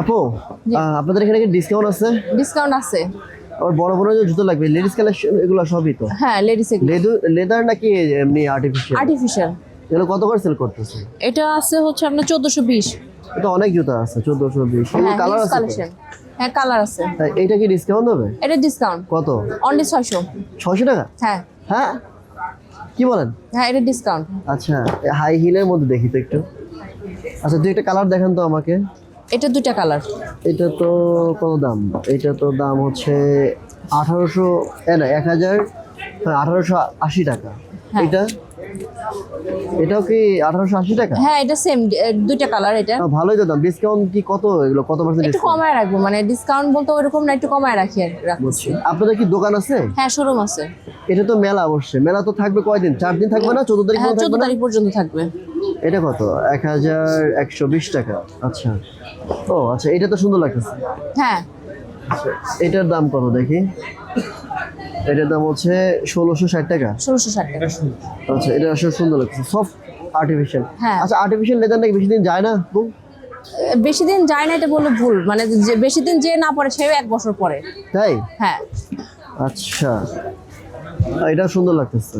আপু, আপনাদের এখানে কি ডিসকাউন্ট আছে? ডিসকাউন্ট আছে। আর বড় বড় যে জুতো লাগবে, লেডিস কালেকশন এগুলো সবই তো? হ্যাঁ, লেডিস লেদার নাকি এমনি আর্টিফিশিয়াল? আর্টিফিশিয়াল। এগুলো কত করে সেল করতেছে? এটা আছে হচ্ছে আপনার 1420। এটা অনেক জুতো আছে 1420। হ্যাঁ, কালার আছে কালেকশন। হ্যাঁ, কালার আছে। এইটা কি ডিসকাউন্ট হবে? এটা ডিসকাউন্ট কত? অনলি 600। 600 টাকা? হ্যাঁ হ্যাঁ, কি বলেন? হ্যাঁ, এটা ডিসকাউন্ট। আচ্ছা, হাই হিলের মধ্যে দেখি তো একটু। আচ্ছা, দুই একটা কালার দেখান তো আমাকে। এটা দুইটা কালার। এটা তো কত দাম? এটা তো দাম হচ্ছে 1800, না 1000, হ্যাঁ 1880 টাকা। হ্যাঁ। এটাও কি 1880 টাকা? হ্যাঁ, এটা সেম দুইটা কালার। এটা ভালোই তো দাম। ডিসকাউন্ট কি কত? এগুলো কত পার্সেন্ট একটু ডিসকাউন্ট? কমায় রাখবো, মানে ডিসকাউন্ট বলতে ওরকম না, একটু কমায় রাখছি। আপনাদের কি দোকান আছে? হ্যাঁ, শোরুম আছে। এটা তো মেলা, অবশ্যই মেলা তো থাকবে কয়দিন? 4 দিন থাকবে না? 14 তারিখ হ্যাঁ, পর্যন্ত 14 থাকবে না? তারিখ পর্যন্ত থাকবে। এটা কত? 1120 টাকা। আচ্ছা, ও আচ্ছা, এটা তো সুন্দর লাগতেছে। হ্যাঁ, আচ্ছা, এটার দাম কত দেখি? এটার দাম হচ্ছে 1660 টাকা। 1660 টাকা। আচ্ছা, এটা আসলে সুন্দর লাগছে, সফট আর্টিফিশিয়াল। হ্যাঁ। আচ্ছা, আর্টিফিশিয়াল লেদার নাকি বেশি দিন যায় না? বেশি দিন যায় না এটা বললে ভুল, মানে যে বেশি দিন যে না পরে সেও 1 বছর পরে। তাই? হ্যাঁ। আচ্ছা, এটা সুন্দর লাগতেছে।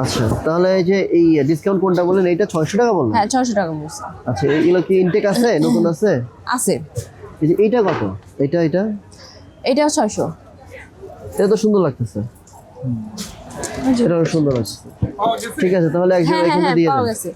আচ্ছা, তাহলে এই যে এই ডিসকাউন্ট কোনটা বললেন? এইটা 600 টাকা বললেন? হ্যাঁ, 600 টাকা বলছি। আচ্ছা, এগুলো কি ইনটেক আছে, নতুন আছে? আছে। এই যে এইটা কত? এটা এটাও 600। এটা তো সুন্দর লাগতেছে। এটাও সুন্দর লাগছে। ঠিক আছে, তাহলে একজন হ্যাঁ হ্যাঁ এখানে হ্যাঁ, দিয়ে পাওয়া দেন। গেছে।